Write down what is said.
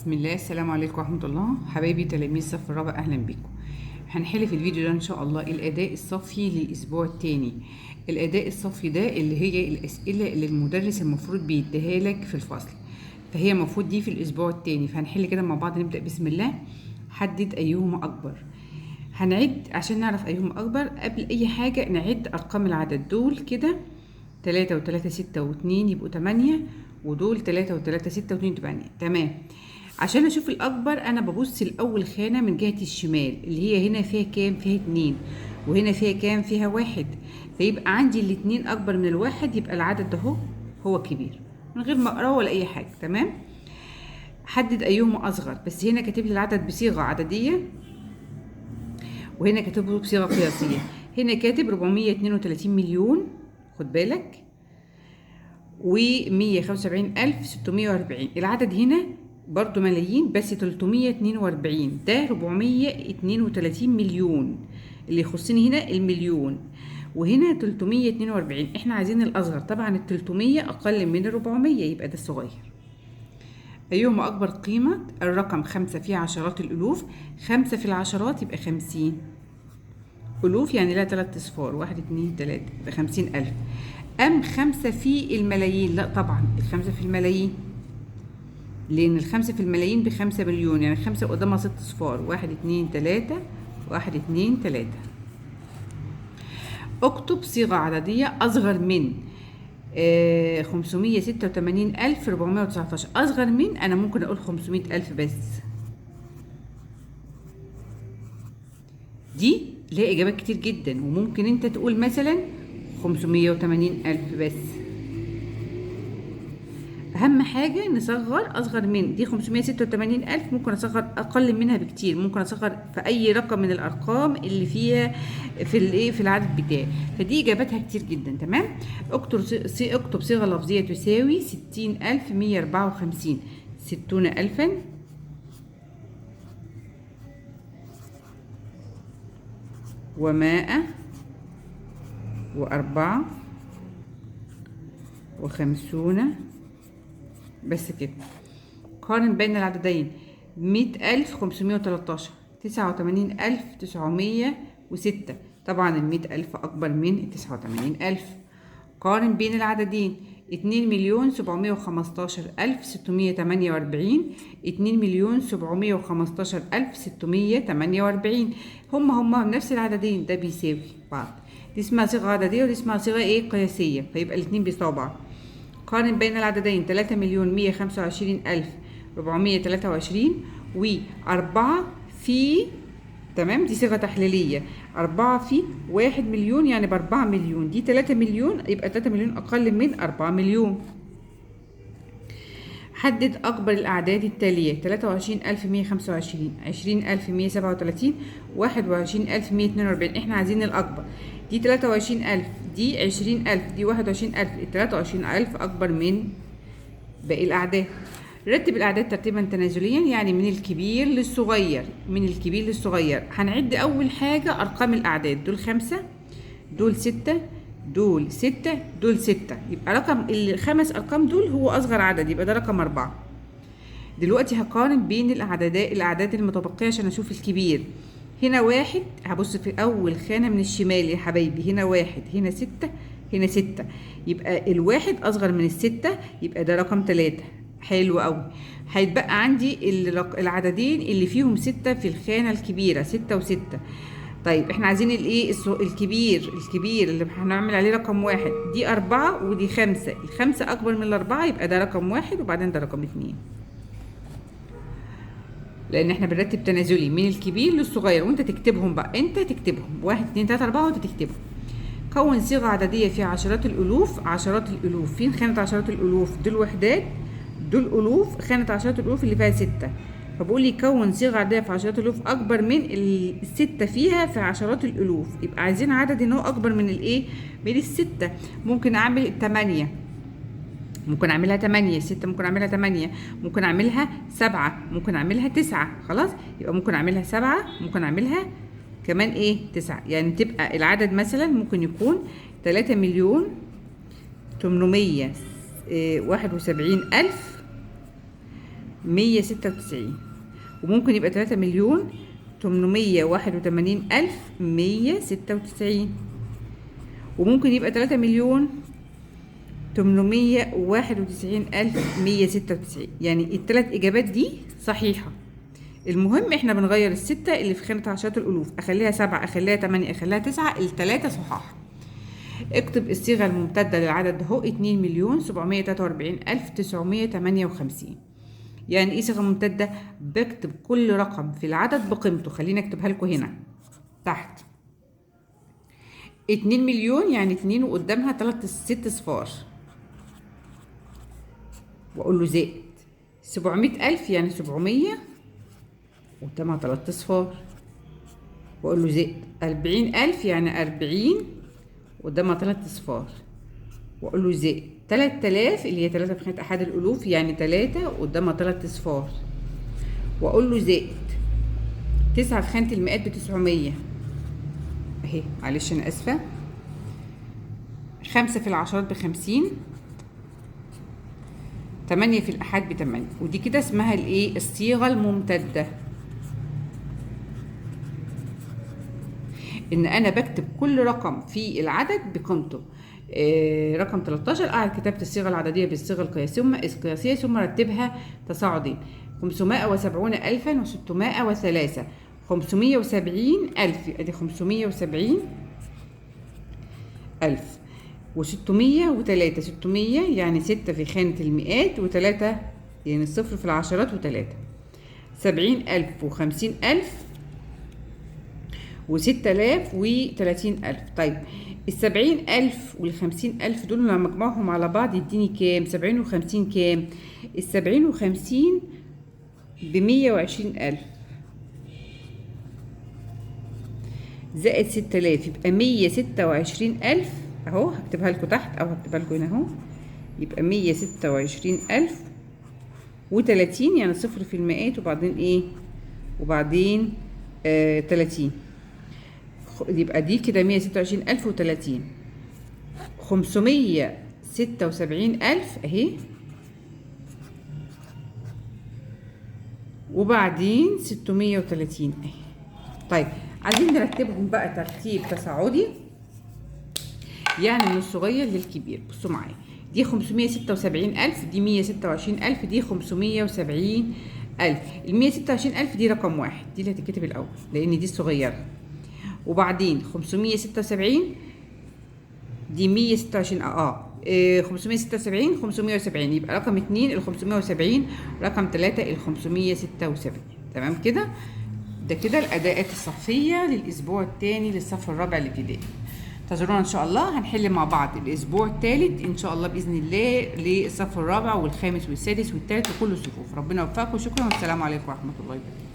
بسم الله. السلام عليكم ورحمة الله. حبايبي تلاميذ الصف الرابع، أهلا بيكم. هنحل في الفيديو ده إن شاء الله الأداء الصفي للأسبوع التاني. الأداء الصفي ده اللي هي الأسئلة اللي المدرس المفروض بيديها لك في الفصل، فهي المفروض دي في الأسبوع التاني. فهنحل كده مع بعض. نبدأ بسم الله. حدد أيهما أكبر. هنعد عشان نعرف أيهما أكبر. قبل أي حاجة نعد أرقام العدد. دول كده 3 و3 6 و2 يبقوا 8، ودول 3 و3 6 و2 8. تمام. عشان اشوف الاكبر انا ببص الاول خانه من جهه الشمال، اللي هي هنا فيها كام؟ فيها 2. وهنا فيها كام؟ فيها 1. فيبقى عندي الاتنين اكبر من الواحد، يبقى العدد ده هو كبير من غير ما اقراه ولا اي حاجه. تمام. حدد ايهما اصغر. بس هنا كاتب لي العدد بصيغه عدديه، وهنا كاتبه بصيغه قياسيه. هنا كاتب 432 مليون، خد بالك، و175640. العدد هنا برضو ملايين، بس 342. ده 432 مليون اللي يخصني هنا المليون، وهنا 342. احنا عايزين الاصغر. طبعا ال 300 اقل من ال 400، يبقى ده الصغير. ايهما اكبر قيمة؟ الرقم 5 فيه عشرات الالوف. 5 في العشرات يبقى 50 الوف، يعني لها 3 اصفار، 1 2 3 يبقى 50,000. أم 5 في الملايين؟ لا طبعا ال5 في الملايين، لأن ال5 في الملايين ب5 مليون، يعني 5 قدامها 6 صفار، 1 2 3 1 2 3. اكتب صيغة عددية أصغر من 586,419. أصغر من، أنا ممكن أقول 500,000 بس. دي ليها إجابات كتير جدا، وممكن أنت تقول مثلا 580,000 بس. اهم حاجه نصغر. اصغر من دي 586,000، ممكن اصغر اقل منها بكتير، ممكن اصغر في اي رقم من الارقام اللي فيها في العدد بتاعي. فدي اجابتها كتير جدا. تمام. اكتب صيغه لفظيه تساوي 60,154. 60,000 و100 و4 و50. بس كده. قارن بين العددين. 100,513 89,906. طبعا 100,000 أكبر من 89,000. قارن بين العددين. 2,715,648. 2,715,648. هما نفس العددين، ده بيساوي بعض. دي اسمها صيغة عددية، ودي اسمها صيغة قياسية، فيبقى الاتنين بيساووا بعض. قارن بين العددين. 3,125,423 و4 في، تمام، دي صيغة تحليلية. 4 في 1 مليون يعني ب4 مليون. دي 3 مليون، يبقى 3 مليون أقل من 4 مليون. حدد أكبر الأعداد التالية. 23,125 20,137 21,142. احنا عايزين الأكبر. دي 23,000، دي 20,000، دي 21,000. 23,000 أكبر من باقي الأعداد. رتب الأعداد ترتيبا تنازليا، يعني من الكبير للصغير. من الكبير للصغير. هنعد أول حاجة أرقام الأعداد. دول 5، دول 6، دول 6، دول 6. يبقى رقم ال5 أرقام دول هو أصغر عدد، يبقى ده رقم 4. دلوقتي هقارن بين الأعداد المتبقية عشان أشوف الكبير. هنا 1، هبص في أول خانة من الشمال يا حبايبي. هنا 1، هنا 6، هنا 6. يبقى الواحد أصغر من ال6، يبقى ده رقم 3. حلو أوي. هيتبقى عندي العددين اللي فيهم 6 في الخانة الكبيرة، 6 و6. طيب احنا عايزين الايه؟ الكبير اللي هنعمل عليه رقم 1. دي 4 ودي 5. ال5 أكبر من ال4، يبقى ده رقم 1 وبعدين ده رقم 2. لان احنا بنرتب تنازلي من الكبير للصغير، وانت تكتبهم بقى. انت تكتبهم 1 2 3 4 وانت تكتبهم. كون صيغه عدديه فيها عشرات الالوف. عشرات الالوف فين؟ خانه عشرات الالوف. دول وحدات، دول الوف. خانه عشرات الالوف اللي فيها 6. فبقول لي كون صيغه عدديه في عشرات الالوف اكبر من ال6 فيها في عشرات الالوف. يبقى عايزين عدد ان هو اكبر من الايه؟ من ال6. ممكن اعمل 8، ممكن اعملها 8. 6 ممكن اعملها 8، ممكن اعملها 7، ممكن اعملها 9. خلاص، يبقى ممكن اعملها 7، ممكن اعملها كمان 9. يعني تبقى العدد مثلا ممكن يكون 3,871,000 196. وممكن يبقى 3,881,196. وممكن يبقى 3,891,196. يعني الثلاث اجابات دي صحيحه. المهم احنا بنغير الستة اللي في خانة عشرات الالوف، اخليها 7، اخليها 8، اخليها 9، الثلاثه صحاح. اكتب الصيغه الممتده للعدد ده هو 2,743,958. يعني ايه صيغه ممتده؟ بكتب كل رقم في العدد بقيمته. خليني اكتبها لكم هنا تحت. 2 مليون يعني 2 وقدامها 6 صفار، واقول له زائد. 700,000 يعني 700 قدامها 3 صفار، واقول له زائد. 40,000 يعني 40 قدامها 3 صفار، واقول له زائد. 3000 اللي هي 3 في خانة احاد الالوف يعني 3 قدامها 3 صفار، واقول له زائد. 9 في خانة المئات ب900 اهي، معلش انا اسفة. 5 في العشرات ب50. 8 في الأحاد ب8. ودي كده اسمها الايه؟ الصيغة الممتدة. إن أنا بكتب كل رقم في العدد بقيمته. رقم 13 أعد كتابة الصيغة العددية بالصيغة القياسية ثم رتبها تصاعدين. 570,603. 570,000 أدي 570,000. و603 600 يعني 6 في خانة المئات و3 يعني الصفر في العشرات و3. 70,000 و50,000 و6,000 و30,000. طيب 70,000 وال50,000 دول لما اجمعهم على بعض يديني كام؟ 70 و50 كام؟ 70 و50 ب120,000 زائد 6,000 يبقى 126,000 اهو. هكتبها لكم تحت او هكتبها لكم هنا اهو. يبقى 126,000 و30 يعني صفر في المئات وبعدين ايه؟ وبعدين 30. يبقى دي كده 126,000 و30. 576,000 اهي، وبعدين 630 اهي. طيب عايزين نرتبهم بقى ترتيب تصاعدي، يعني من الصغير للكبير. بصوا معايا، دي 576,000 دي 126,000 دي 570,000. ال 126,000 دي رقم واحد، دي اللي هتتكتب الأول لأن دي الصغيرة. وبعدين 576 دي 126 576 570 يبقى رقم 2 ال 570، رقم 3 ال 576. تمام كده؟ ده كده الأداءات الصفية للأسبوع الثاني للصف الرابع الابتدائي. انتظرونا ان شاء الله، هنحل مع بعض الاسبوع الثالث ان شاء الله باذن الله للصف الرابع والخامس والسادس والثالث وكل الصفوف. ربنا يوفقكم، شكرا والسلام عليكم ورحمه الله وبركاته.